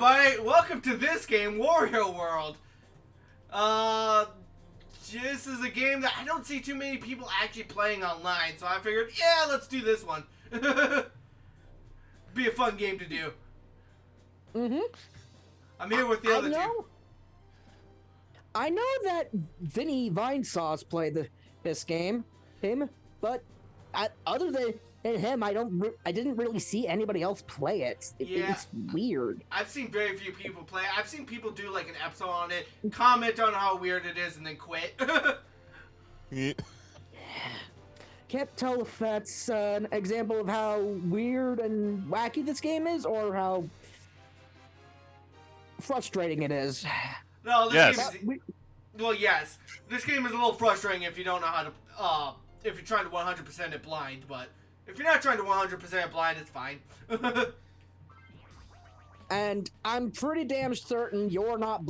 everybody? Welcome to this game, Wario World. This is a game that I don't see too many people actually playing online, so I figured, yeah, let's do this one. Be a fun game to do. I'm here with the other two. I know that Vinny Vinesauce played this game, but other than him, I didn't really see anybody else play it. It's weird. I've seen very few people play. I've seen people do like an episode on it, comment on how weird it is, and then quit. Can't tell if that's an example of how weird and wacky this game is, or how frustrating it is. No, this game is... Well, yes. This game is a little frustrating if you don't know how to... if you're trying to 100% it blind, but... If you're not trying to 100% it blind, it's fine. And I'm pretty damn certain you're not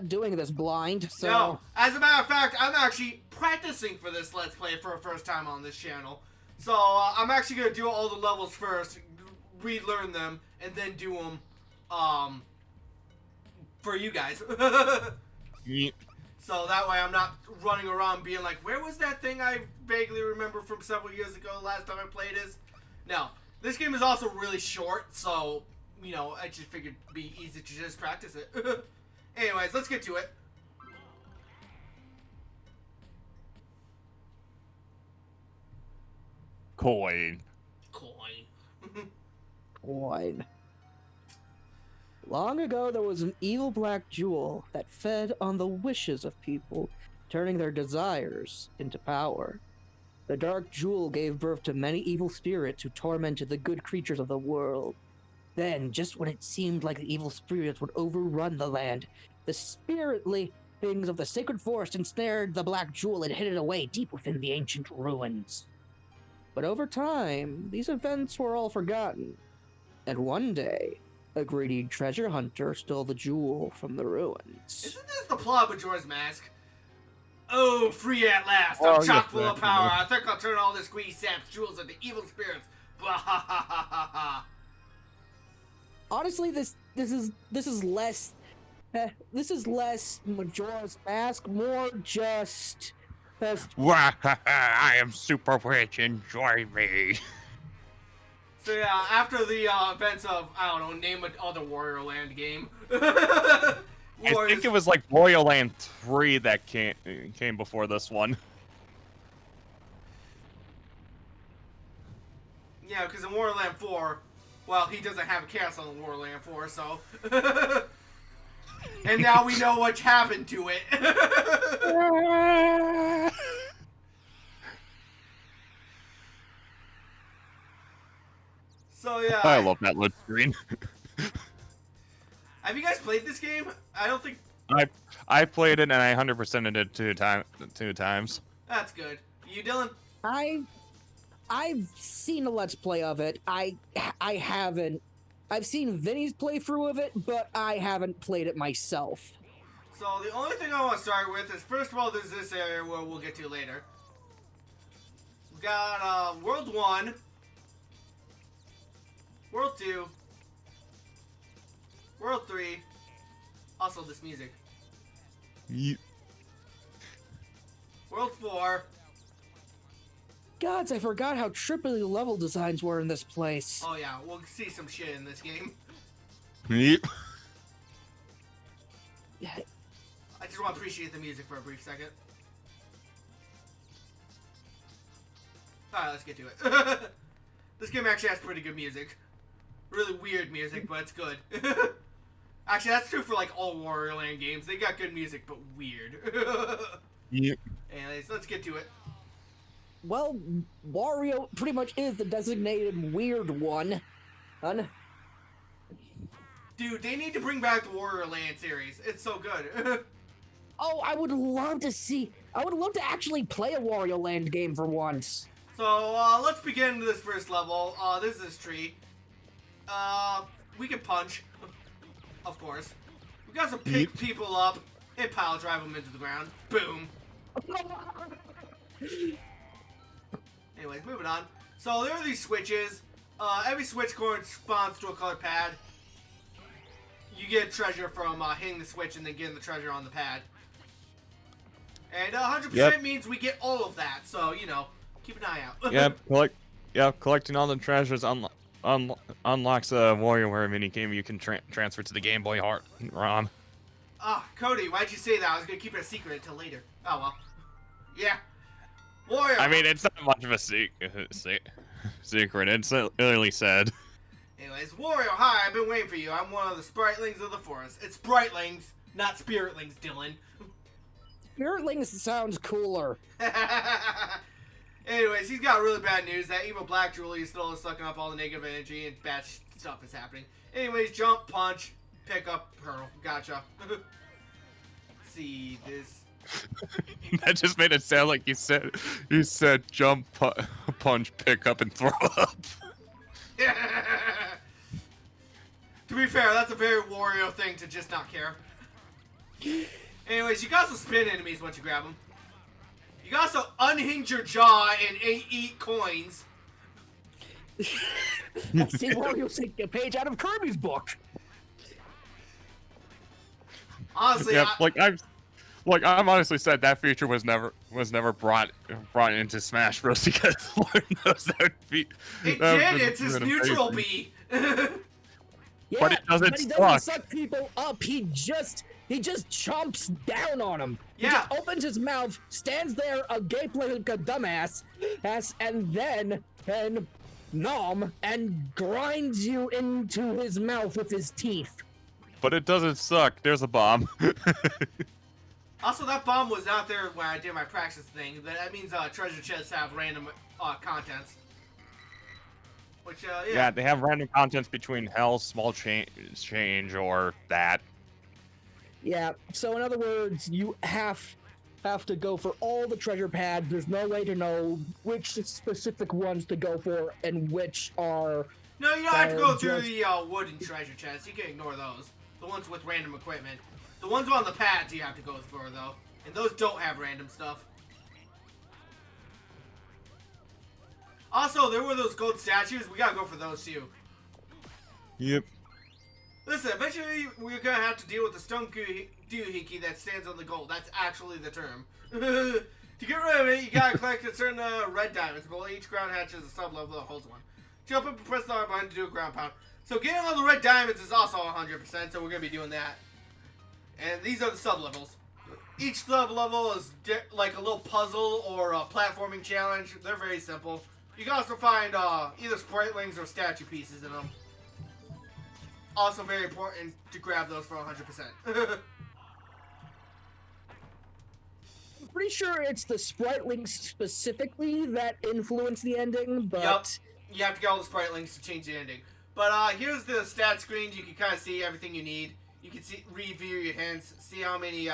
doing this blind, so... No. As a matter of fact, I'm actually practicing for this Let's Play for a first time on this channel. So, I'm actually going to do all the levels first, relearn them, and then do them, for you guys. So that way I'm not running around being like, where was that thing I vaguely remember from several years ago last time I played this? No. This game is also really short, so, you know, I just figured it'd be easy to just practice it. Anyways, let's get to it. Coin. Long ago, there was an evil black jewel that fed on the wishes of people, turning their desires into power. The dark jewel gave birth to many evil spirits who tormented the good creatures of the world. Then, just when it seemed like the evil spirits would overrun the land, the spiritly things of the sacred forest ensnared the black jewel and hid it away deep within the ancient ruins. But over time, these events were all forgotten, and one day, a greedy treasure hunter stole the jewel from the ruins. Isn't this the plot of Majora's Mask? Oh, free at last! I'm chock full of power. I think I'll turn all this greedy sap's jewels into evil spirits. Blah ha ha ha ha ha. Honestly, this is less Majora's Mask, more just. I am super rich. Enjoy me. So yeah, after the events of, I don't know, name another Wario Land game. I think it was like Wario Land 3 that came before this one. Yeah, because in Wario Land 4, well, he doesn't have a castle in Wario Land 4, so... And now we know what's happened to it. So yeah, I love that load screen. Have you guys played this game? I don't think I played it and I 100%ed it two times. that's good. You, Dylan? I've seen a Let's Play of it. I haven't. I've seen Vinny's playthrough of it, but I haven't played it myself. So the only thing I want to start with is, first of all, there's this area where we'll get to later. We got World 1. World 2, World 3, also this music. Yep. World 4. Gods, I forgot how trippy the level designs were in this place. Oh yeah, we'll see some shit in this game. Yep. Yeah. I just want to appreciate the music for a brief second. Alright, let's get to it. This game actually has pretty good music. Really weird music, but it's good. Actually, that's true for like all Wario Land games. They got good music, but weird. Yep. Anyways, let's get to it. Well, Wario pretty much is the designated weird one. Dude, they need to bring back the Wario Land series. It's so good. Oh, I would love to actually play a Wario Land game for once. So, let's begin this first level. This is this tree. We can punch. Of course. We got some pick people up and pile drive them into the ground. Boom. Anyways, moving on. So, there are these switches. Every switch corresponds to a color pad. you get treasure from hitting the switch and then getting the treasure on the pad. And 100% means we get all of that, so, you know, keep an eye out. Collecting all the treasures unlocks a WarioWare minigame you can transfer to the Game Boy ROM. Cody, why'd you say that? I was gonna keep it a secret until later. Oh, well. Yeah. Wario! I mean, it's not much of a secret. It's literally said. Anyways, Wario, hi, I've been waiting for you. I'm one of the Spritelings of the forest. It's Spritlings, not Spiritlings, Dylan. Spiritlings sounds cooler. Anyways, he's got really bad news. That evil black Julie is still sucking up all the negative energy and bad stuff is happening. Anyways, jump, punch, pick up, hurl. Gotcha. Let's see this. That just made it sound like you said jump, punch, pick up, and throw up. To be fair, that's a very Wario thing to just not care. Anyways, you can also spin enemies once you grab them. You can also unhinge your jaw and eat coins. See, Wario's taking a page out of Kirby's book. Honestly, yeah, I'm honestly said that feature was never brought into Smash Bros. Because Lord knows that would be. It did. It's his neutral B. Yeah, but it doesn't but he suck. doesn't suck people up. He just chomps down on them. Yeah. He just opens his mouth, stands there agape like a dumbass, and then nom and grinds you into his mouth with his teeth. But it doesn't suck. There's a bomb. Also, that bomb was out there when I did my practice thing. That means treasure chests have random contents. Which, yeah, they have random contents between health, small change, or that. Yeah, so in other words, you have to go for all the treasure pads. There's no way to know which specific ones to go for and which are... No, you don't have to go through the wooden treasure chests. You can ignore those. The ones with random equipment. The ones on the pads you have to go for, though. And those don't have random stuff. Also, there were those gold statues. We gotta go for those, too. Yep. Listen, eventually we're gonna have to deal with the stone doohickey that stands on the gold. That's actually the term. To get rid of it, you gotta collect a certain red diamonds. Below each ground hatch is a sub-level that holds one. Jump up and press the R button to do a ground pound. So getting all the red diamonds is also 100%, so we're gonna be doing that. And these are the sub-levels. Each sub-level is like a little puzzle or a platforming challenge. They're very simple. You can also find either Spritlings or statue pieces in them. Also very important to grab those for 100%. I'm pretty sure it's the Spritlings specifically that influence the ending, but... Yep. You have to get all the Spritlings to change the ending. But here's the stat screen. You can kind of see everything you need. You can see review your hints, see how many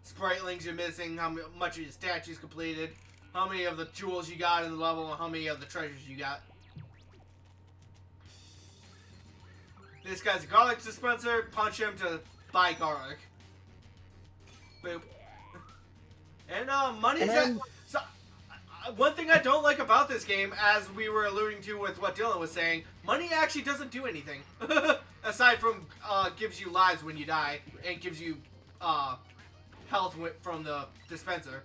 Spritlings you're missing, how much of your statues completed, how many of the jewels you got in the level, and how many of the treasures you got. This guy's a garlic dispenser. Punch him to buy garlic. Boop. And money's so, one thing I don't like about this game, as we were alluding to with what Dylan was saying, money actually doesn't do anything. Aside from gives you lives when you die, and gives you health from the dispenser.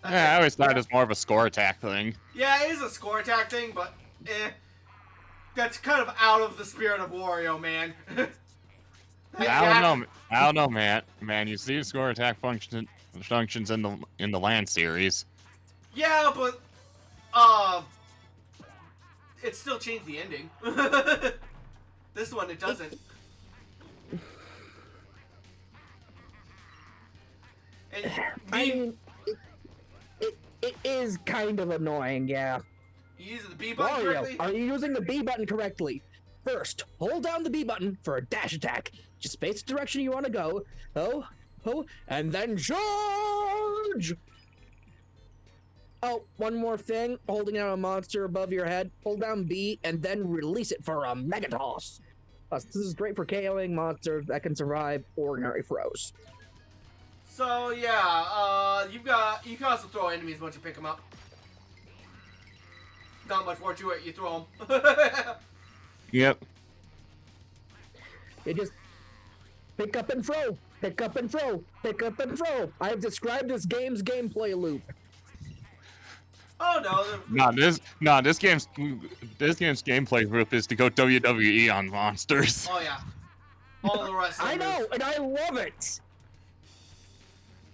I always thought it was more of a score attack thing. Yeah, it is a score attack thing, but that's kind of out of the spirit of Wario, man. I don't know, man. Man, you see score attack functions in the Land series. Yeah, but it still changed the ending. This one, it doesn't. And I mean, it is kind of annoying, yeah. You use the B button Wario, correctly? are you using the B button correctly? First, hold down the B button for a dash attack. Just face the direction you want to go. And then charge! Oh, one more thing. Holding out a monster above your head, hold down B, and then release it for a Mega Toss. This is great for KOing monsters that can survive ordinary throws. So, yeah, you can also throw enemies once you pick them up. Not much more to it, you throw them. Yep. pick up and throw, pick up and throw, pick up and throw. I have described this game's gameplay loop. Oh This game's gameplay loop is to go WWE on monsters. Oh yeah. All the rest. I know, and I love it.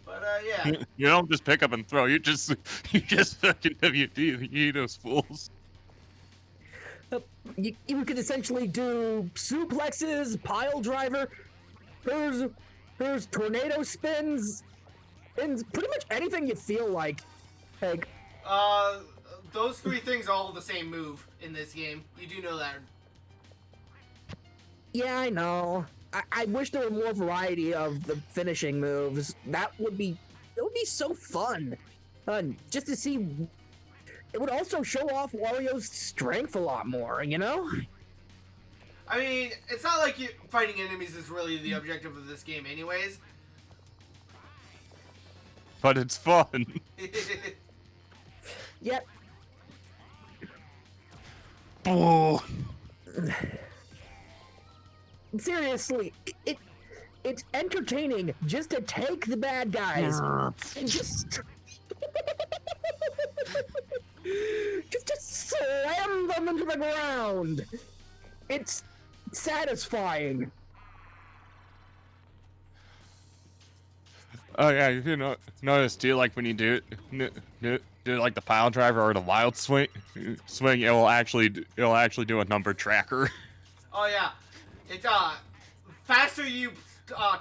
But yeah. You don't just pick up and throw. You just fucking WWE those fools. You could essentially do suplexes, pile driver. There's tornado spins, and pretty much anything you feel like. Like, those three things are all the same move in this game. You do know that. yeah, I know. I wish there were more variety of the finishing moves. That would be so fun. Just to see. It would also show off Wario's strength a lot more, you know? I mean, it's not like fighting enemies is really the objective of this game anyways. But it's fun. Yep. Oh. Seriously, it's entertaining just to take the bad guys and just slam them into the ground. It's satisfying. Oh yeah, if you notice too, like when you do like the pile driver or the wild swing, it'll actually do a number tracker. Oh yeah, it's faster you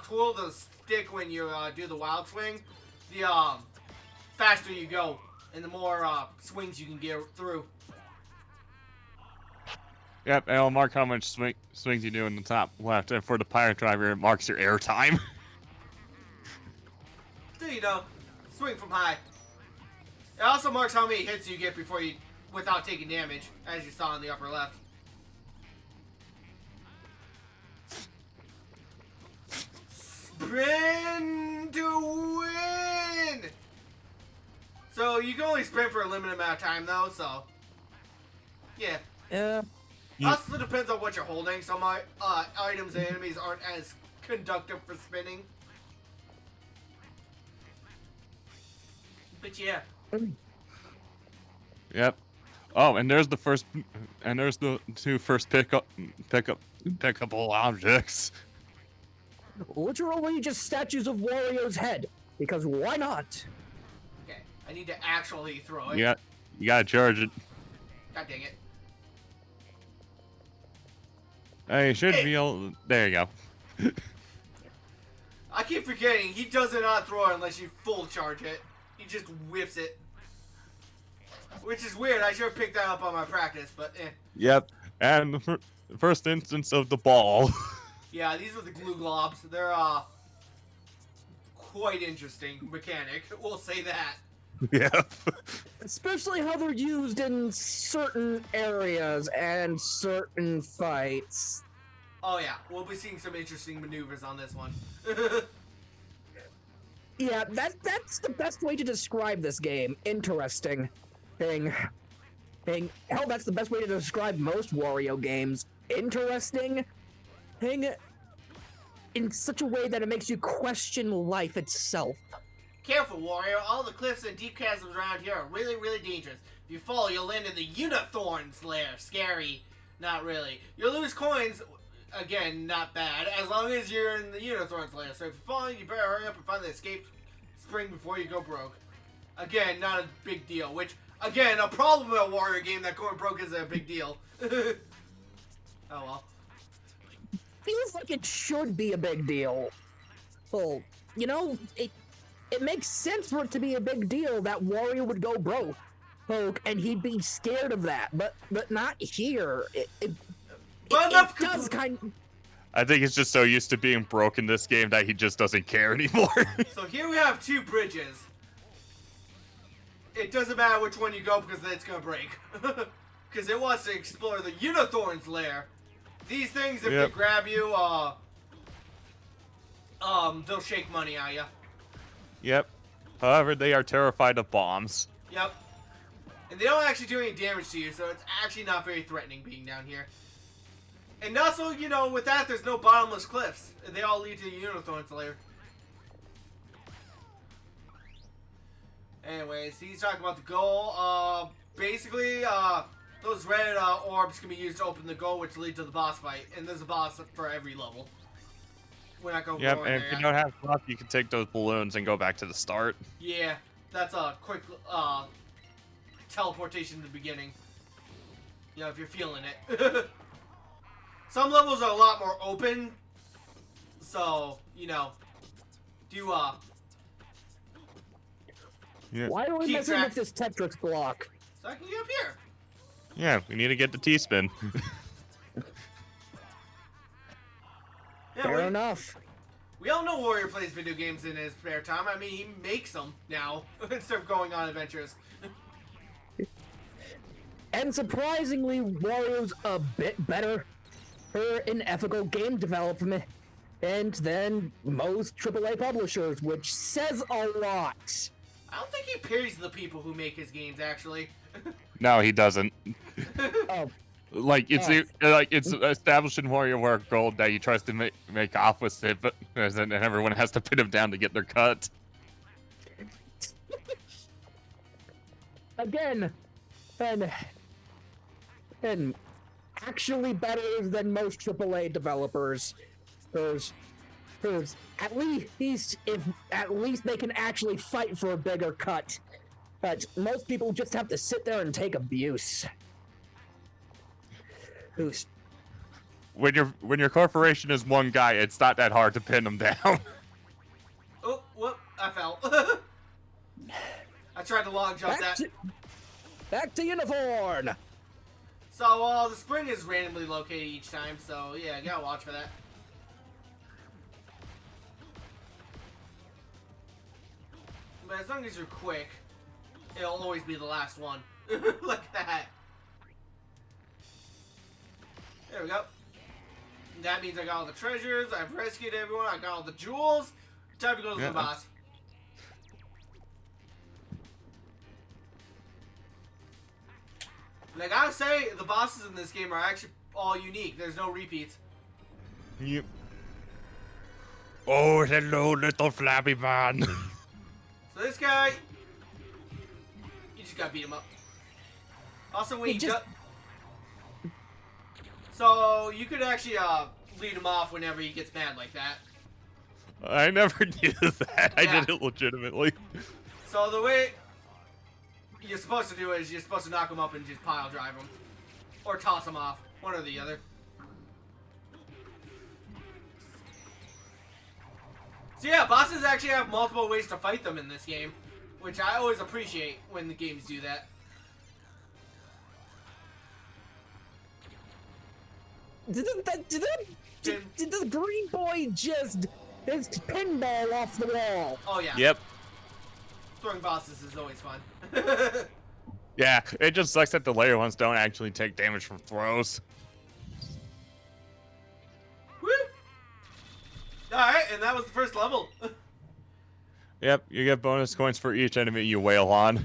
twirl the stick when you do the wild swing, the faster you go, and the more swings you can get through. Yep, and it'll mark how much swings you do in the top left, and for the pile driver, it marks your air time. There you go, swing from high. It also marks how many hits you get without taking damage, as you saw in the upper left. Sprint to win! So you can only sprint for a limited amount of time though, so yeah. Yeah. Also depends on what you're holding. Some items and enemies aren't as conductive for spinning. But yeah. Yep. Oh, and there's the two first pickable objects. Literally just statues of Wario's head. Because why not? Okay, I need to actually throw it. You gotta charge it. God dang it. Hey, you should be able. There you go. I keep forgetting, he does not throw it unless you full charge it. He just whiffs it. Which is weird, I should have picked that up on my practice, but eh. Yep. And the first instance of the ball. Yeah, these are the glue globs. They're, quite interesting mechanic. We'll say that. Yep. Especially how they're used in certain areas and certain fights. Oh yeah, we'll be seeing some interesting maneuvers on this one. Yeah, that's the best way to describe this game. Interesting. Hell, that's the best way to describe most Wario games. Interesting. In such a way that it makes you question life itself. Careful, Wario. All the cliffs and deep chasms around here are really, really dangerous. If you fall, you'll land in the Unicorn's lair. Scary. Not really. You'll lose coins. Again, not bad. As long as you're in the Unicorn's lair. So if you fall, you better hurry up and find the escape spring before you go broke. Again, not a big deal. Which, again, a problem in a Wario game that going broke isn't a big deal. Oh well. Feels like it should be a big deal. Well, you know, it makes sense for it to be a big deal that Wario would go broke, and he'd be scared of that. But not here. It does kind of... I think he's just so used to being broke in this game that he just doesn't care anymore. So here we have two bridges. It doesn't matter which one you go because it's gonna break. Because it wants to explore the Unicorn's lair. These things, if they grab you, they'll shake money at you. Yep. However, they are terrified of bombs. Yep. And they don't actually do any damage to you, so it's actually not very threatening being down here. And also, you know, with that, there's no bottomless cliffs. They all lead to the Unicorn's lair. Anyways, he's talking about the goal. Basically, those red orbs can be used to open the goal, which lead to the boss fight. And there's a boss for every level. We're not going to Yep, go and in if there you yet. don't have enough, you can take those balloons and go back to the start. Yeah, that's a quick teleportation in the beginning. You know, if you're feeling it. Some levels are a lot more open. So, you know, do Yeah. Why are we Keep messing track. with this Tetris block? so I can get up here. Yeah, we need to get the T-spin. Yeah, Fair enough. we all know Wario plays video games in his spare time. I mean, he makes them now instead of going on adventures. And surprisingly, Wario's a bit better in ethical game development than most AAA publishers, which says a lot. I don't think he parries the people who make his games, actually. No, he doesn't. Oh, Like it's Oh. like it's established in WarioWare Gold that he tries to make off with Sid, and everyone has to pin him down to get their cut. again, and actually better than most AAA developers. There's at least they can actually fight for a bigger cut. But most people just have to sit there and take abuse. Who's When your corporation is one guy, it's not that hard to pin him down. Oh, whoop, I fell. I tried to long jump that. back to unicorn. So, the spring is randomly located each time, so yeah, gotta watch for that. But as long as you're quick, it'll always be the last one. Like that. There we go. That means I got all the treasures, I've rescued everyone, I got all the jewels. Time to go to the boss. And I gotta say, the bosses in this game are actually all unique. There's no repeats. Yep. Oh, hello, little flabby man. So this guy, you just gotta beat him up. Also, when He he just- so you could actually lead him off whenever he gets mad like that. I never knew that. I Yeah. did it legitimately. So the way you're supposed to do it is you're supposed to knock him up and just pile drive him, or toss him off, one or the other. So yeah, bosses actually have multiple ways to fight them in this game, which I always appreciate when the games do that. Did the green boy just pinball off the wall? Oh yeah. Yep. Throwing bosses is always fun. Yeah, it just sucks that the later ones don't actually take damage from throws. Woo! Alright, and that was the first level. Yep, you get bonus coins for each enemy you wail on.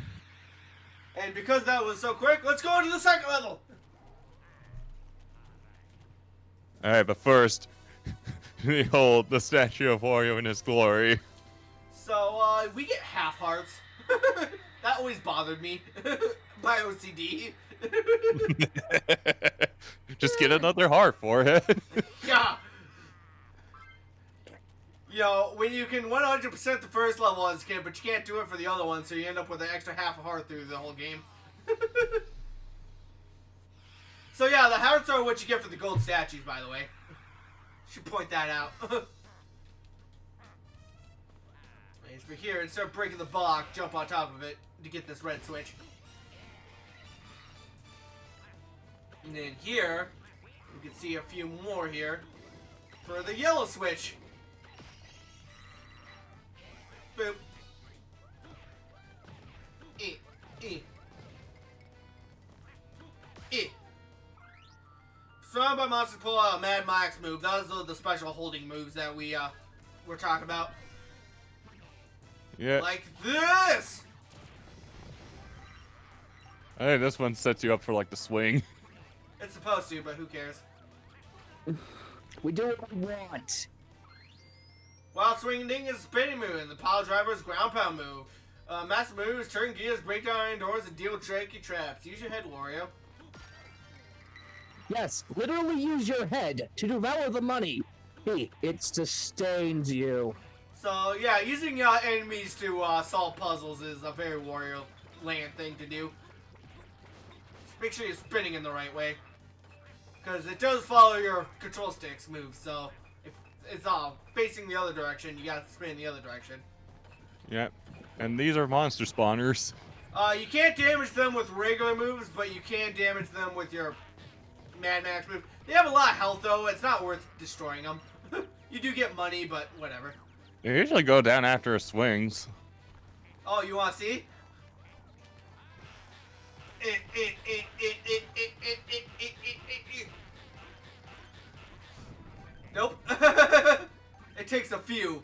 And because that was so quick, let's go into the second level! Alright, but first, behold the statue of Wario in his glory. So, we get half hearts. That always bothered me. My OCD. Just get another heart for it. Yeah. You know, when you can 100% the first level as a kid, but you can't do it for the other one, so you end up with an extra half a heart through the whole game. So yeah, the hearts are what you get for the gold statues, by the way. Should point that out. As for here, instead of breaking the block, jump on top of it to get this red switch. And then here, you can see a few more here for the yellow switch. Boop. Surrounded by monsters, pull out a Mad Max move. Those are the special holding moves that we're talking about. Yeah. Like this! Hey, this one sets you up for like the swing. It's supposed to, but who cares? We do what we want. Wild swinging is a spinning move, and the pile driver is ground pound move. Massive moves, turn gears, break down iron doors, and deal with tricky traps. Use your head, Wario. Yes, literally use your head to devour the money. Hey, it sustains you. So, yeah, using enemies to solve puzzles is a very Wario Land thing to do. Just make sure you're spinning in the right way. Because it does follow your control sticks moves, so if it's facing the other direction, you gotta spin in the other direction. Yep. And these are monster spawners. You can't damage them with regular moves, but you can damage them with your Mad Max move. They have a lot of health, though. It's not worth destroying them. You do get money, but whatever. They usually go down after it swings. Oh, you want to see? Nope. It takes a few.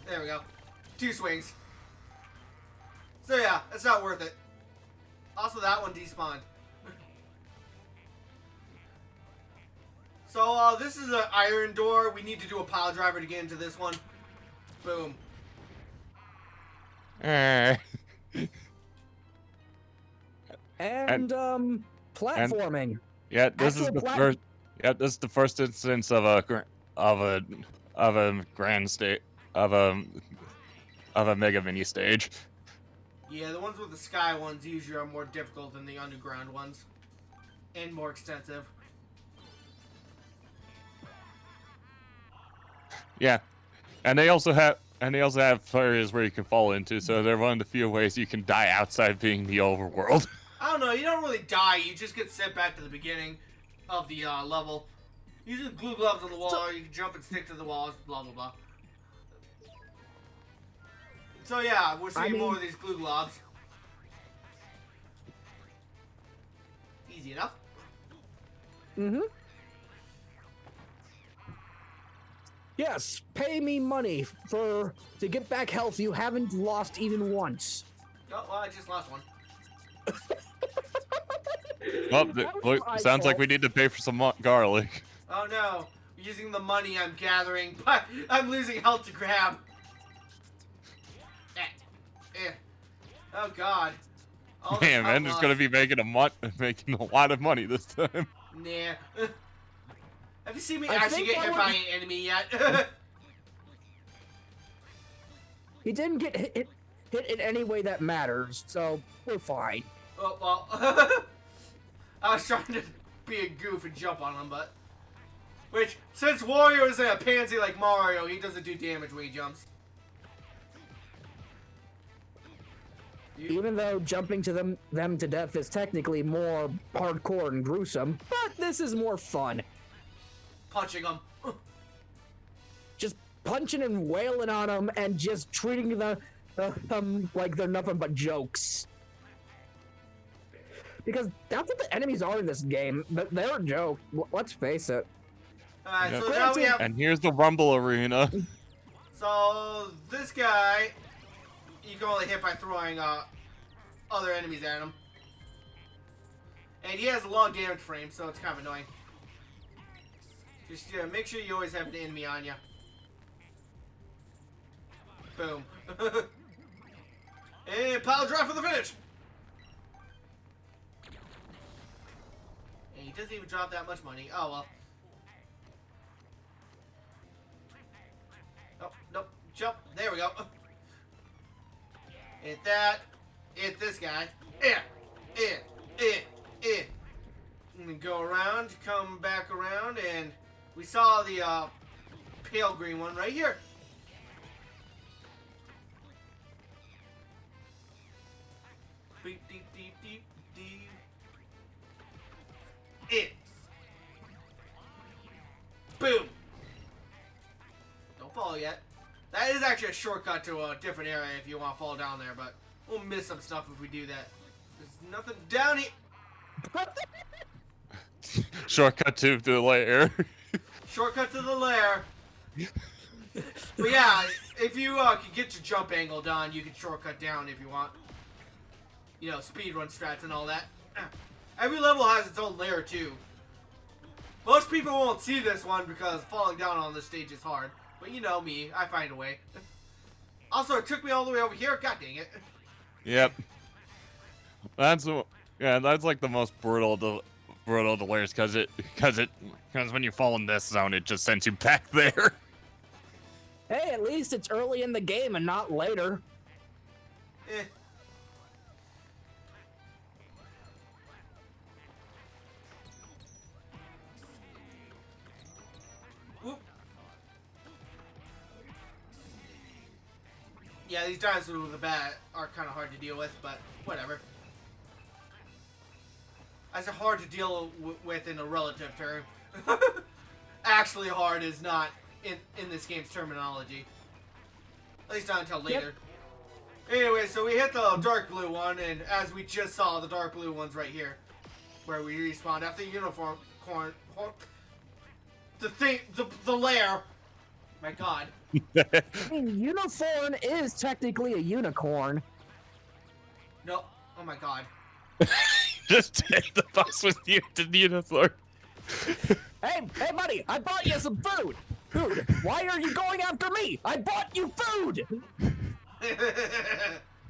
There we go. 2 swings. So yeah, it's not worth it. Also, that one despawned. So, this is an iron door. We need to do a pile driver to get into this one. Boom. And platforming. Yeah, this is the first. Yeah, this is the first instance of a grand state of a mega mini stage. Yeah, the ones with the sky ones usually are more difficult than the underground ones, and more extensive. Yeah, and they also have areas where you can fall into. So they're one of the few ways you can die outside being the overworld. I don't know. You don't really die. You just get sent back to the beginning of the level. Using glue gloves on the wall, you can jump and stick to the walls. Blah blah blah. So yeah, we're seeing more of these glue globs. Easy enough. Mm-hmm. Yes, pay me money to get back health you haven't lost even once. Oh, well, I just lost one. Well, sounds like we need to pay for some garlic. Oh no, using the money I'm gathering, but I'm losing health to grab. Oh god. Damn, man, it's gonna be making a lot of money this time. Nah. Have you seen me actually get hit by an enemy yet? He didn't get hit in any way that matters, so we're fine. Oh, well. I was trying to be a goof and jump on him, but... Which, since Wario isn't a pansy like Mario, he doesn't do damage when he jumps. Even though jumping to them to death is technically more hardcore and gruesome, but this is more fun. Punching them. Just punching and wailing on them and just treating them like they're nothing but jokes. Because that's what the enemies are in this game. They're a joke. Let's face it. Alright, Yep. so now we have... And here's the Rumble Arena. So, this guy, you can only hit by throwing other enemies at him. And he has a long damage frame, so it's kind of annoying. Just make sure you always have an enemy on you. Boom. And pile drive for the finish! And he doesn't even drop that much money. Oh, well. Oh, nope. Jump. There we go. Hit that. Hit this guy. And then go around, come back around, and we saw the pale green one right here. Beep, deep, deep, deep, deep. It. Boom. Don't fall yet. That is actually a shortcut to a different area if you want to fall down there, but we'll miss some stuff if we do that. There's nothing down here. Shortcut to the lair. Shortcut to the lair. But yeah, if you can get your jump angle done, you can shortcut down if you want. you know, speedrun strats and all that. Every level has its own layer too. Most people won't see this one because falling down on this stage is hard. But you know me, I find a way. Also, it took me all the way over here. God dang it. Yep. That's like the most brutal to layers because when you fall in this zone, it just sends you back there. Hey, at least it's early in the game and not later. Eh. Whoop. Yeah, these dinosaurs with the bat are kind of hard to deal with, but whatever. I said hard to deal with in a relative term. Actually hard is not in this game's terminology. At least not until later. Yep. Anyway, so we hit the dark blue one, and as we just saw, the dark blue one's right here. Where we respawned after the uniform corn. The lair. My god. I mean, unicorn is technically a unicorn. No. Oh my god. Just take the bus with you to the uniform. Hey, buddy, I bought you some food. Dude, why are you going after me? I bought you food.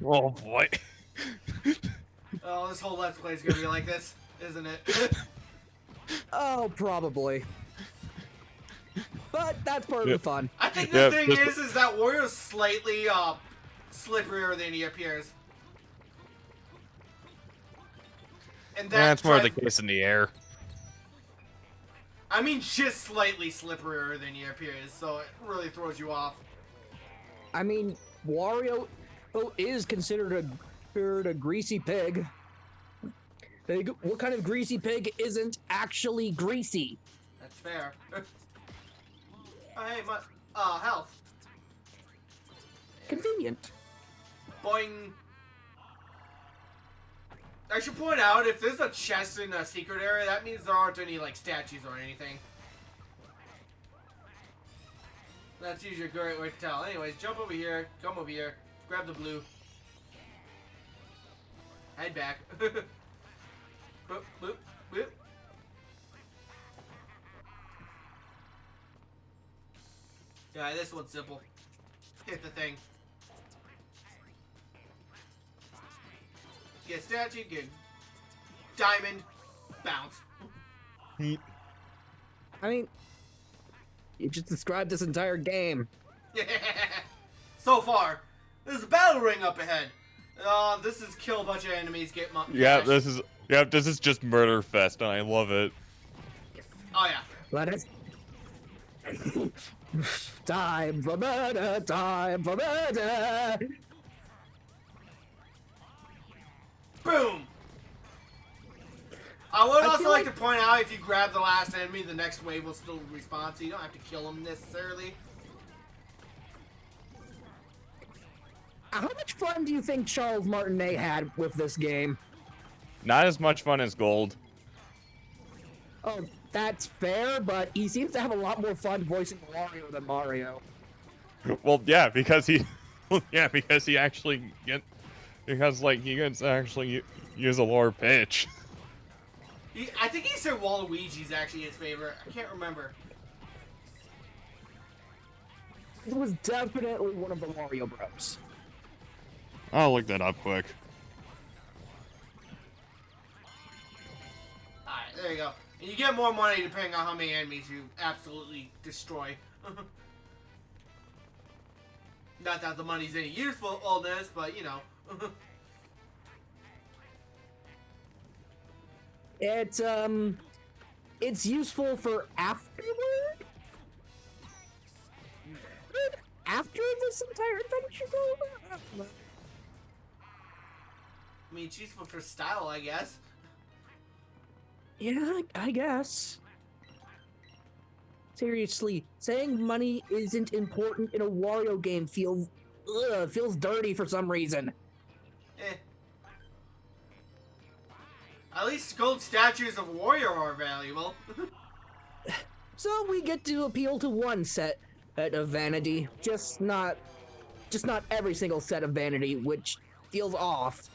Oh boy. Oh, this whole Let's Play is gonna be like this, isn't it? Oh, probably. But that's part of the fun. I think the thing is that Wario's slightly slipperier than he appears. And that's more the case in the air. I mean, just slightly slipperier than he appears, so it really throws you off. I mean, Wario is considered a greasy pig. What kind of greasy pig isn't actually greasy? That's fair. Oh, hey, my health. Convenient. Boing. I should point out, if there's a chest in a secret area, that means there aren't any, like, statues or anything. That's usually a great way to tell. Anyways, jump over here, come over here, grab the blue. Head back. Boop, boop, boop. Yeah, this one's simple. Hit the thing. Get statue, get diamond, bounce. I mean, you just described this entire game. So far, there's a battle ring up ahead. This is kill a bunch of enemies, get Yeah, this is just murder fest, and I love it. Oh yeah. Let us. Time for murder, time for murder. Boom! I would also like to point out, if you grab the last enemy, the next wave will still respawn, so you don't have to kill them necessarily. How much fun do you think Charles Martinet had with this game? Not as much fun as Gold. Oh, that's fair, but he seems to have a lot more fun voicing Wario than Mario. Well, yeah, because he actually he gets actually use a lower pitch. I think he said Waluigi's actually his favorite. I can't remember. It was definitely one of the Wario Bros. I'll look that up quick. Alright, there you go. And you get more money depending on how many enemies you absolutely destroy. Not that the money's any usefulness, but you know. It's useful for afterward? After this entire adventure goes? I mean, it's useful for style, I guess. Yeah, I guess. Seriously, saying money isn't important in a Wario game feels dirty for some reason. Eh. At least gold statues of Wario are valuable. So we get to appeal to one set of vanity, just not every single set of vanity, which feels off.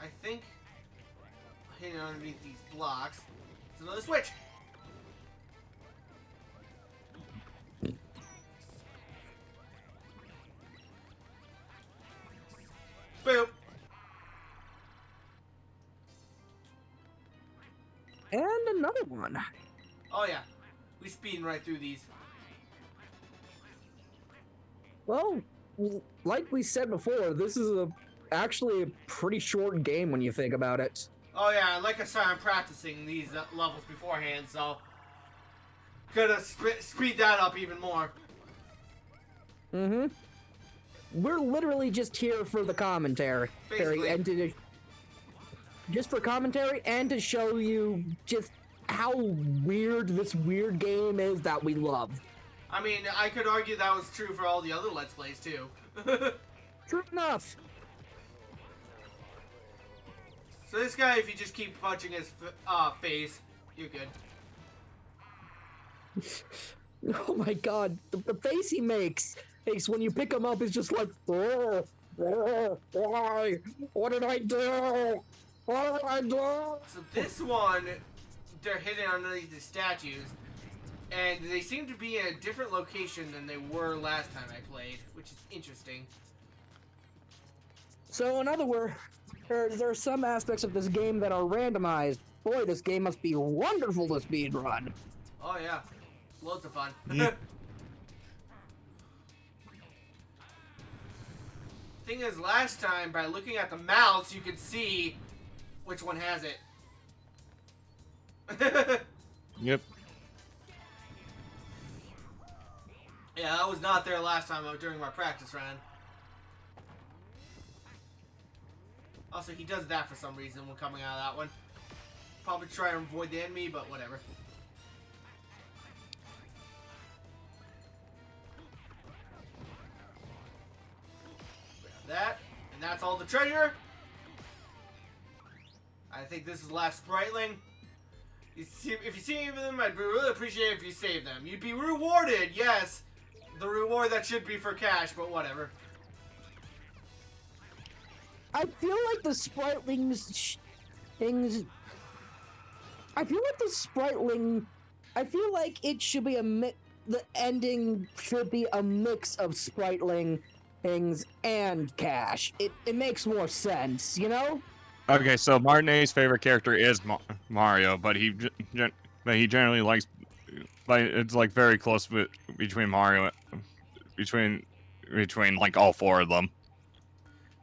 I think hidden underneath these blocks is another switch. Boop. And another one. Oh yeah, we speeding right through these. Well, like we said before, this is actually a pretty short game when you think about it. Oh yeah, like I said, I'm practicing these levels beforehand, so gonna speed that up even more. Mm-hmm. We're literally just here for the commentary. Basically. And just for commentary and to show you just how weird this weird game is that we love. I mean, I could argue that was true for all the other Let's Plays too. True enough. So this guy, if you just keep punching his face, you're good. Oh my god, the face he makes when you pick him up is just like, why? What did I do? What did I do? So this one, they're hidden underneath the statues, and they seem to be in a different location than they were last time I played, which is interesting. So in other words, there are some aspects of this game that are randomized. Boy, this game must be wonderful to speedrun. Oh yeah, loads of fun. Yeah. Thing is, last time, by looking at the mouths, you could see which one has it. Yep. Yeah, I was not there last time during my practice run. Also, he does that for some reason when coming out of that one. Probably try and avoid the enemy, but whatever. Grab that, and that's all the treasure. I think this is the last Spriteling. If you see any of them, I'd really appreciate it if you save them. You'd be rewarded, yes. The reward that should be for cash, but whatever. I feel like the Spritelings things. I feel like the Spriteling. I feel like it should be a mix. The ending should be a mix of Spriteling things and cash. It makes more sense, you know? Okay, so Martinet's favorite character is Mario, but he generally likes, like, it's like very close between Mario, between like all four of them.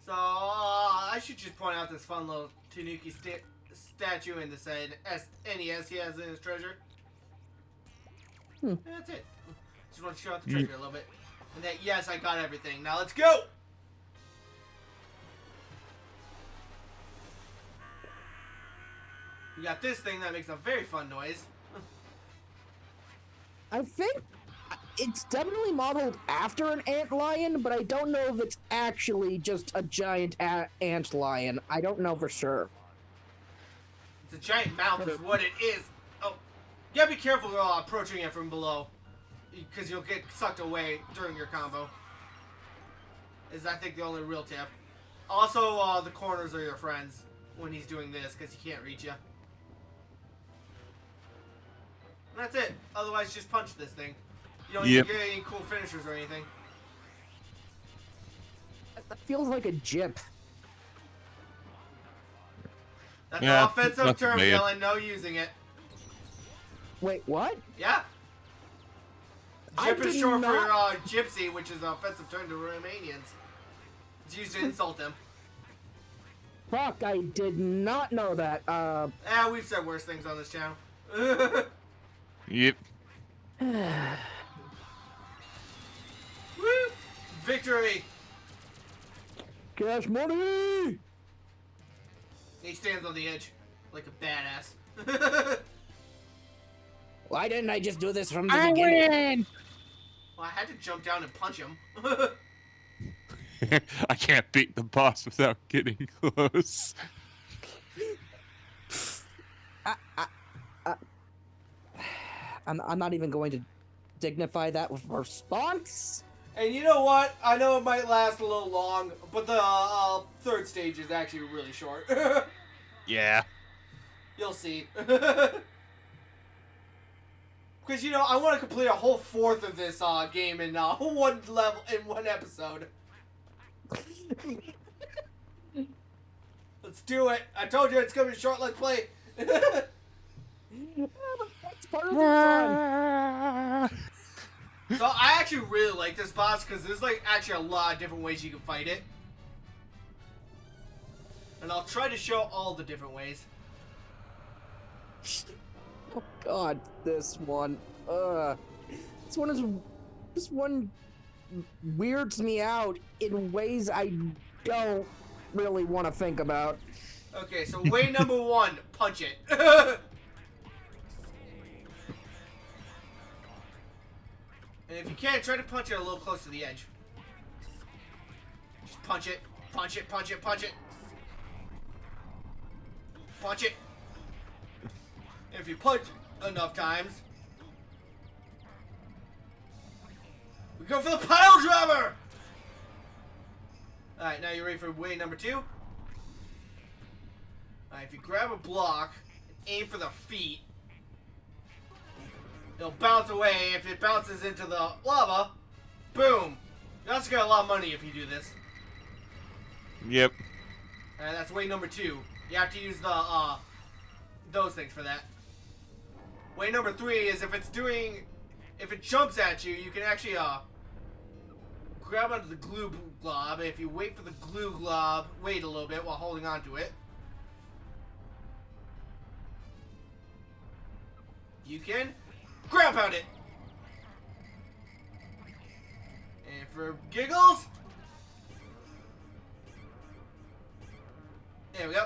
So, I should just point out this fun little Tanuki statue in the NES he has in his treasure. That's it. Just want to show off the treasure a little bit. And that, yes, I got everything. Now let's go! We got this thing that makes a very fun noise. I think it's definitely modeled after an ant lion, but I don't know if it's actually just a giant ant lion. I don't know for sure. It's a giant mouth is what it is. Oh, you gotta be careful approaching it from below, because you'll get sucked away during your combo. Is, I think, the only real tip. Also, the corners are your friends when he's doing this, because he can't reach you. And that's it. Otherwise, just punch this thing. You don't even get any cool finishers or anything. That feels like a jip. That's an offensive term, bad. Dylan. No using it. Wait, what? Yeah. I Jip is did short not- for gypsy, which is an offensive term to Romanians. It's used to insult them. Fuck, I did not know that. We've said worse things on this channel. Yep. Woo! Victory! Cash money! He stands on the edge like a badass. Why didn't I just do this from the beginning? Well, I had to jump down and punch him. I can't beat the boss without getting close. I'm not even going to dignify that with a response. And you know what? I know it might last a little long, but the third stage is actually really short. Yeah. You'll see. Because, you know, I want to complete a whole fourth of this game in one level, in one episode. Let's do it. I told you it's going to be a short Let's Play. That's part of the fun. So I actually really like this boss because there's like actually a lot of different ways you can fight it. And I'll try to show all the different ways. Oh God, this one. This one weirds me out in ways I don't really want to think about. Okay, so way number 1, punch it. And if you can, try to punch it a little close to the edge. Just punch it, punch it, punch it, punch it. Punch it. And if you punch enough times, we go for the pile driver! Alright, now you're ready for way number 2. Alright, if you grab a block, aim for the feet, it'll bounce away. If it bounces into the lava, boom! You also get a lot of money if you do this. Yep. Alright, that's way number 2. You have to use the, those things for that. Way number 3 is if it jumps at you, you can actually, grab onto the glue glob. If you wait for the glue glob, wait a little bit while holding on to it. You can ground pound it. And for giggles, there we go.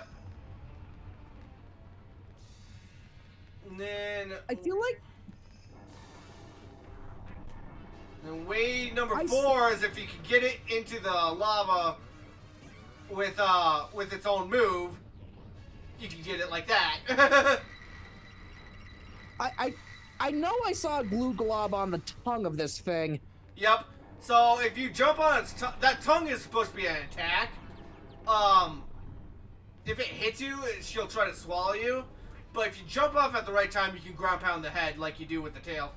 And then I feel like way number 4 is if you can get it into the lava with its own move, you can get it like that. I know I saw a glue glob on the tongue of this thing. Yep. So if you jump on its that tongue is supposed to be an attack. If it hits you, she'll try to swallow you. But if you jump off at the right time, you can ground pound the head like you do with the tail.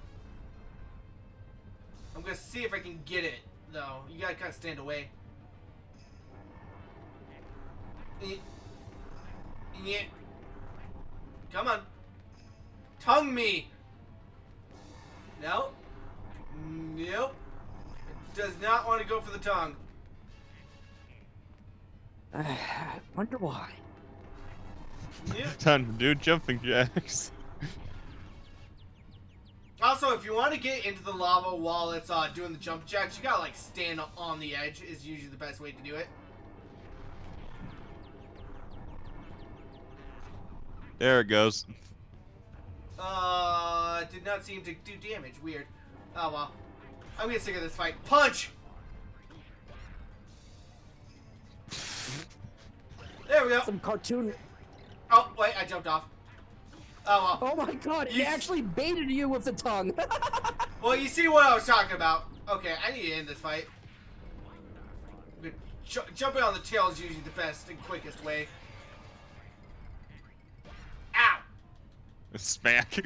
I'm gonna see if I can get it, though. You gotta kind of stand away. Yeah. Come on. Tongue me. No. Nope. It does not want to go for the tongue. Wonder why. Yep. Time to do jumping jacks. Also, if you want to get into the lava while it's doing the jump jacks, you gotta like stand on the edge. Is usually the best way to do it. There it goes. Did not seem to do damage. Weird. Oh well. I'm getting sick of this fight. Punch! There we go. Some cartoon. Oh, wait, I jumped off. Oh well. Oh my God! It actually baited you with the tongue. Well, you see what I was talking about. Okay, I need to end this fight. Jumping on the tail is usually the best and quickest way. Ow! Smack.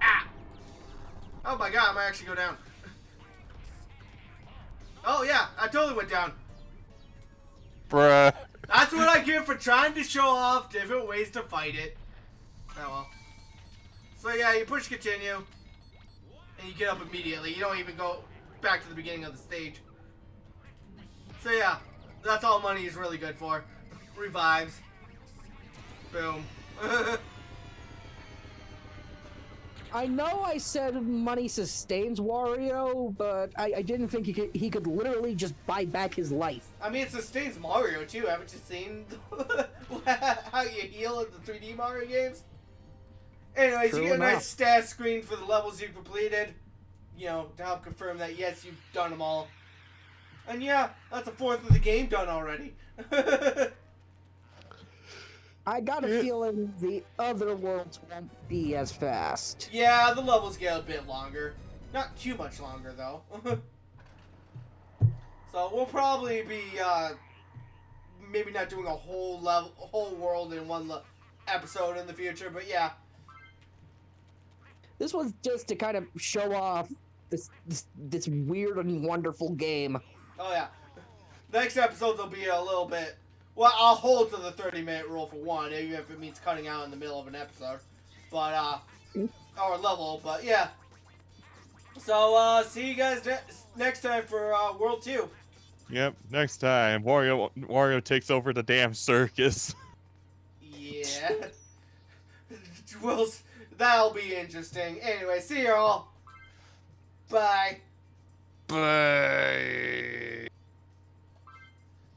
Ah! Oh my God, I might actually go down. Oh yeah, I totally went down. Bruh. That's what I get for trying to show off different ways to fight it. Oh well. So yeah, you push continue, and you get up immediately. You don't even go back to the beginning of the stage. So yeah, that's all money is really good for. Revives. Boom. I know I said money sustains Wario, but I didn't think he could literally just buy back his life. I mean, it sustains Mario too. Haven't you seen how you heal in the 3D Mario games? Anyways, True you get a enough. nice stat screen for the levels you've completed. You know, to help confirm that yes, you've done them all. And yeah, that's a fourth of the game done already. I got a feeling the other worlds won't be as fast. Yeah, the levels get a bit longer. Not too much longer, though. So we'll probably be, maybe not doing a whole world in one episode in the future, but yeah. This was just to kind of show off this weird and wonderful game. Oh, yeah. Next episodes will be a little bit... Well, I'll hold to the 30-minute rule for one, even if it means cutting out in the middle of an episode. But, or level, but yeah. So, see you guys next time for World 2. Yep, next time Wario takes over the damn circus. Yeah. That'll be interesting. Anyway, see you all. Bye. Bye.